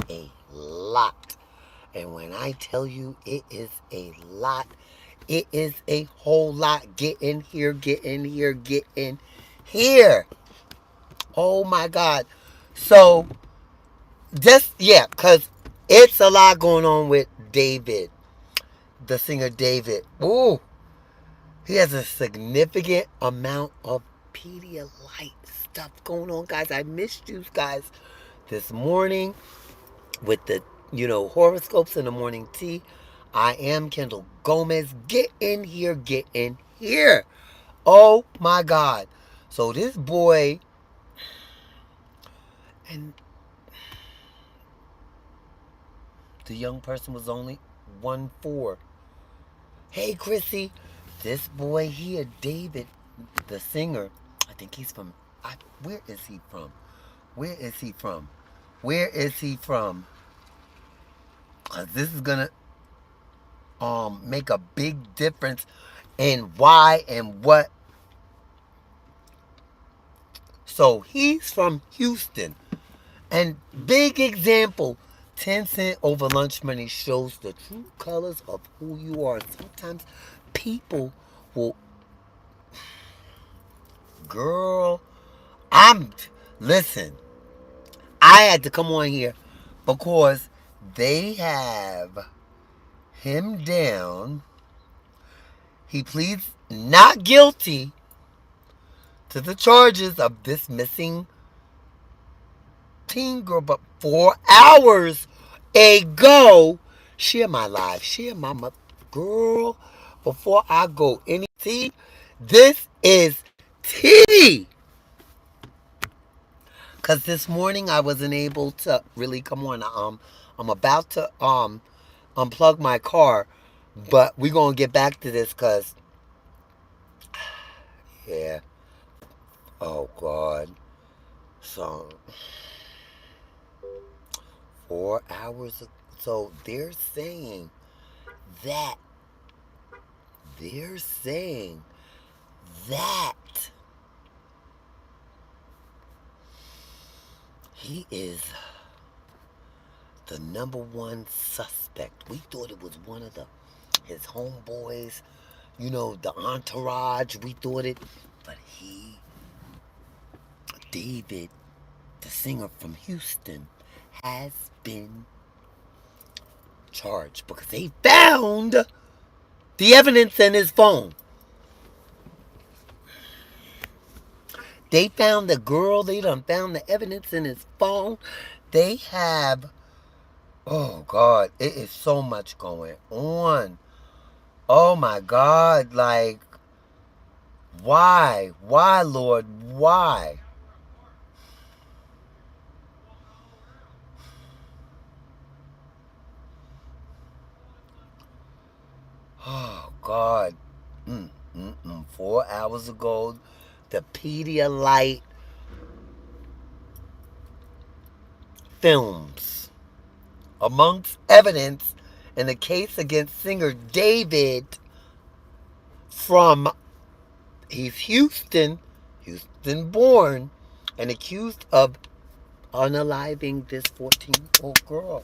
a lot. And when I tell you it is a lot, it is a whole lot. Get in here, get in here, get in here. Oh my God. So, just, yeah, because it's a lot going on with David, the singer David. Ooh, he has a significant amount of Pedialyte stuff going on, guys. I missed you guys this morning with the, horoscopes in the morning tea. I am Kendall Gomez. Get in here, get in here. Oh my God. So this boy, and the young person was only 1'4". Hey Chrissy, this boy here, David, the singer, I think he's from, where is he from? Where is he from? Where is he from? Because this is going to make a big difference in why and what. So he's from Houston. And big example, 10 cent over lunch money shows the true colors of who you are. Sometimes people will, girl, listen, I had to come on here because they have him down. He pleads not guilty to the charges of this missing teen girl, but 4 hours ago, share my life, share my girl, before I go any tea. This is tea. Cause this morning I wasn't able to really come on. I'm about to unplug my car, but we're gonna get back to this cause yeah. Oh God. So 4 hours. So that they're saying that he is the number one suspect. We thought it was one of his homeboys, the entourage. We thought it, but David, the singer from Houston, has been charged because they found the evidence in his phone. They found the girl. They done found the evidence in his phone. They have, oh God, it is so much going on. Oh my God, like, why? Why, Lord? Why? Oh God. 4 hours ago, the Pedialyte films, amongst evidence in the case against singer David from, he's Houston born, and accused of unaliving this 14-year-old girl.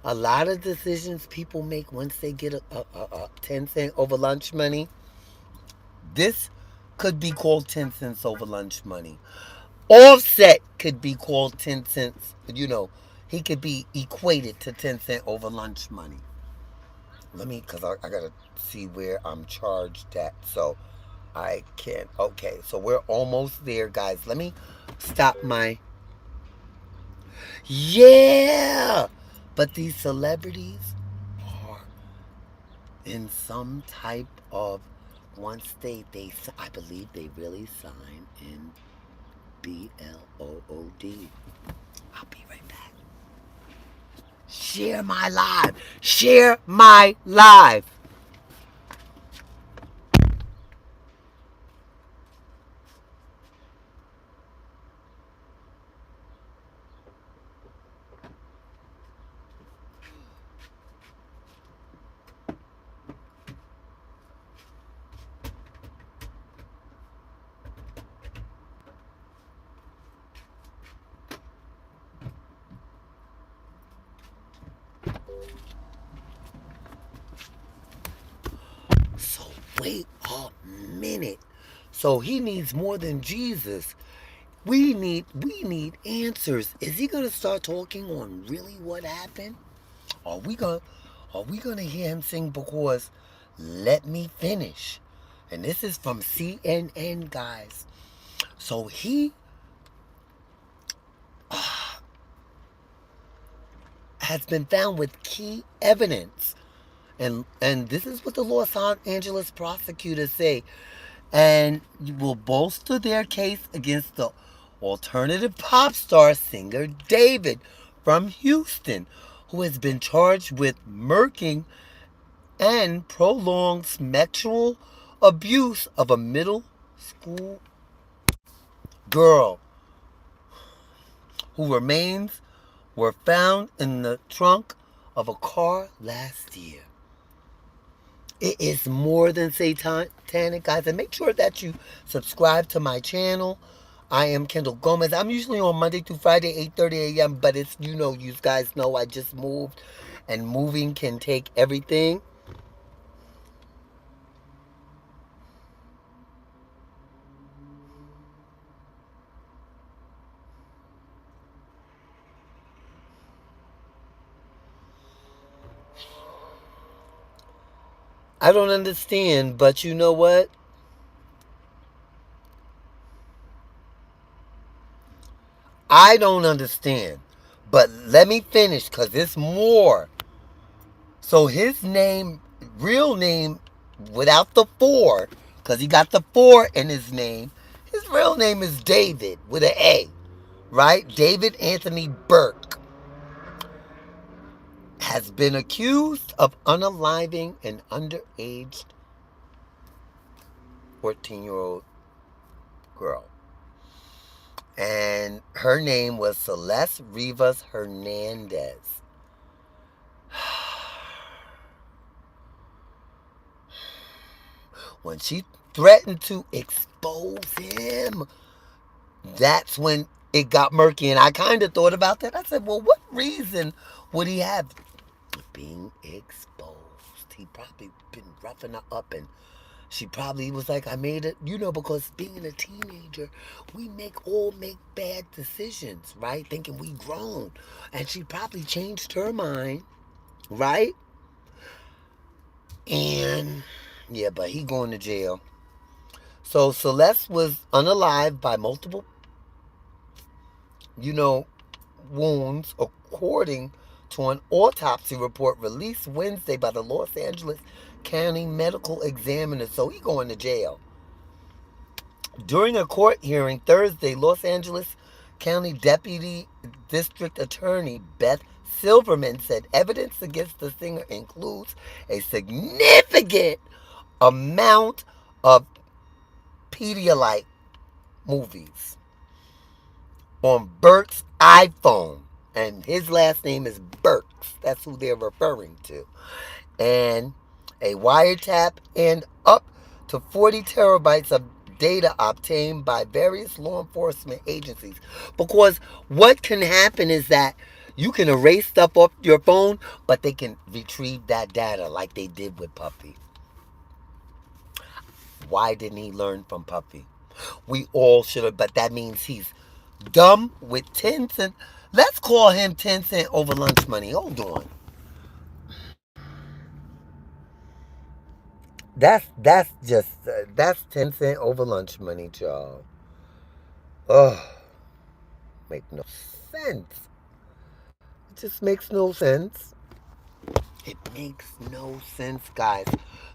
A lot of decisions people make once they get a 10 cent over lunch money, this could be called 10 cents over lunch money. Offset could be called 10 cents, he could be equated to 10 cent over lunch money. Let me, because I got to see where I'm charged at. So I can, okay, so we're almost there, guys. Let me stop my, yeah. But these celebrities are in some type of, once I believe they really sign in BLOOD. I'll be right back. Share my live. Share my live. So he needs more than Jesus. We need answers. Is he gonna start talking on really what happened? Are we gonna are we gonna hear him sing because let me finish? And this is from CNN, guys. So he has been found with key evidence. And this is what the Los Angeles prosecutors say. And will bolster their case against the alternative pop star singer David from Houston, who has been charged with murking and prolonged sexual abuse of a middle school girl whose remains were found in the trunk of a car last year. It is more than satanic, guys. And make sure that you subscribe to my channel. I am Kendall Gomez. I'm usually on Monday through Friday, 8:30 a.m. But it's, you guys know I just moved. And moving can take everything. I don't understand, but you know what? I don't understand. But let me finish because there's more. So his name, real name, without the four, because he got the four in his name, his real name is David with an A, right? David Anthony Burke has been accused of unaliving an underage 14-year-old girl. And her name was Celeste Rivas Hernandez. When she threatened to expose him, that's when it got murky. And I kind of thought about that. I said, well, what reason would he have being exposed? He probably been roughing her up, and she probably was like, I made it, because being a teenager, we all make bad decisions, right? Thinking we grown. And she probably changed her mind, right? And yeah, but he going to jail. So Celeste was unalived by multiple, wounds, according to an autopsy report released Wednesday by the Los Angeles County Medical Examiner. So he going to jail. During a court hearing Thursday, Los Angeles County Deputy District Attorney Beth Silverman said evidence against the singer includes a significant amount of Pedialyte movies on Burke's iPhone. And his last name is Burks. That's who they're referring to. And a wiretap and up to 40 terabytes of data obtained by various law enforcement agencies. Because what can happen is that you can erase stuff off your phone, but they can retrieve that data like they did with Puffy. Why didn't he learn from Puffy? We all should have, but that means he's dumb with 10 cents. Let's call him 10 cent over lunch money. Hold on. That's 10 cent over lunch money, y'all. Oh, make no sense. It just makes no sense. It makes no sense, guys.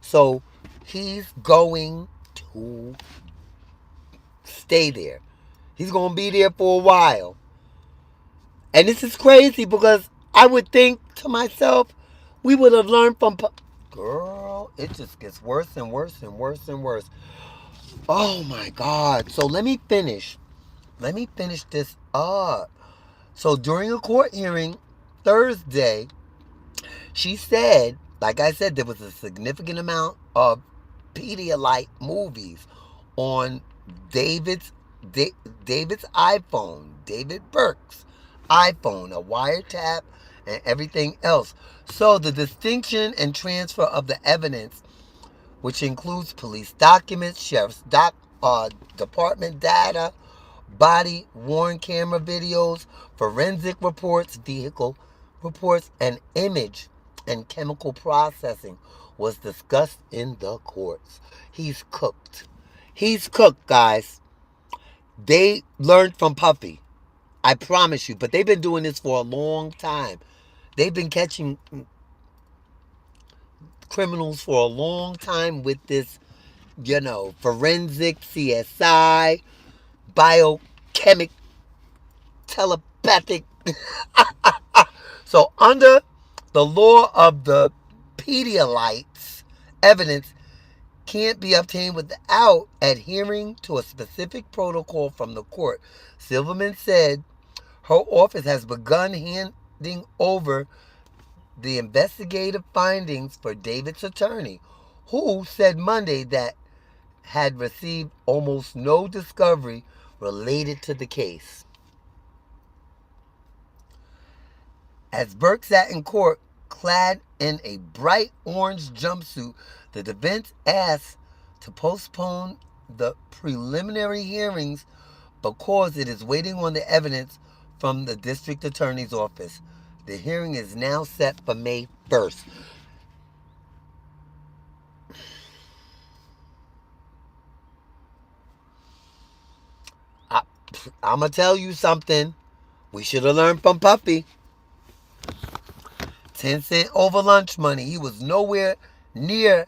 So he's going to stay there. He's going to be there for a while. And this is crazy because I would think to myself, we would have learned from... Girl, it just gets worse and worse and worse and worse. Oh my God. So let me finish. Let me finish this up. So during a court hearing Thursday, she said, like I said, there was a significant amount of Pedialyte movies on David's iPhone, David Burke's iPhone, a wiretap, and everything else. So the distinction and transfer of the evidence, which includes police documents, sheriff's department data, body worn camera videos, forensic reports, vehicle reports, and image and chemical processing was discussed in the courts. He's cooked. He's cooked, guys. They learned from Puffy. I promise you. But they've been doing this for a long time. They've been catching criminals for a long time with this, forensic, CSI, biochemic, telepathic. So under the law of the Pedialites, evidence can't be obtained without adhering to a specific protocol from the court. Silverman said her office has begun handing over the investigative findings for David's attorney, who said Monday that had received almost no discovery related to the case. As Burke sat in court, clad in a bright orange jumpsuit, the defense asked to postpone the preliminary hearings because it is waiting on the evidence from the district attorney's office. The hearing is now set for May 1st. I'm going to tell you something. We should have learned from Puffy. 10 cent over lunch money. He was nowhere near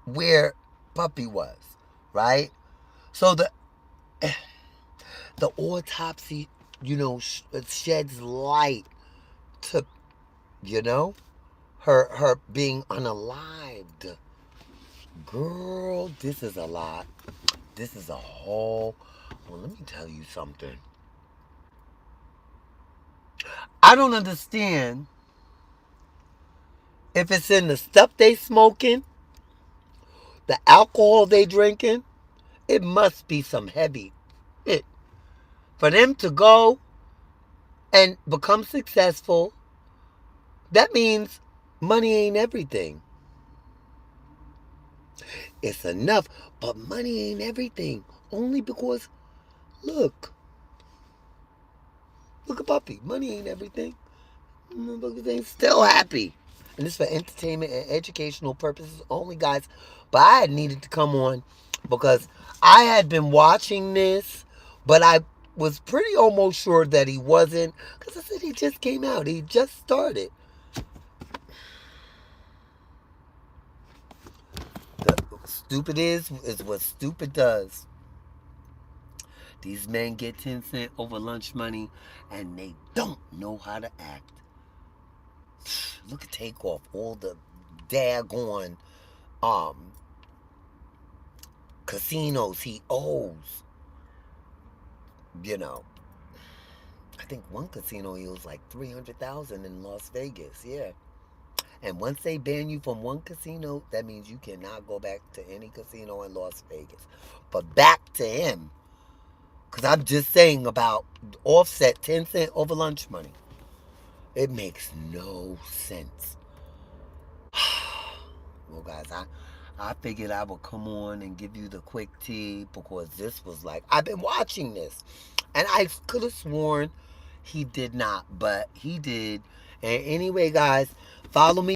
where Puffy was, right? So the autopsy, sheds light to, her being unalived. Girl, this is a lot. This is a whole. Well, let me tell you something. I don't understand if it's in the stuff they smoking, the alcohol they drinking. It must be some heavy shit for them to go and become successful. That means money ain't everything. It's enough, but money ain't everything. Only because, look at Puppy. Money ain't everything. Motherfuckers ain't still happy. And this for entertainment and educational purposes only, guys. But I had needed to come on because I had been watching this, but I was pretty almost sure that he wasn't, because I said he just came out. He just started. Stupid is what stupid does. These men get 10 cent over lunch money and they don't know how to act. Look at Takeoff, all the daggone casinos he owes. I think one casino he owes like $300,000 in Las Vegas. Yeah. And once they ban you from one casino, that means you cannot go back to any casino in Las Vegas. But back to him. Because I'm just saying about Offset 10 cent over lunch money. It makes no sense. Well, guys, I figured I would come on and give you the quick tea because this was like, I've been watching this. And I could have sworn he did not, but he did. And anyway, guys, follow me.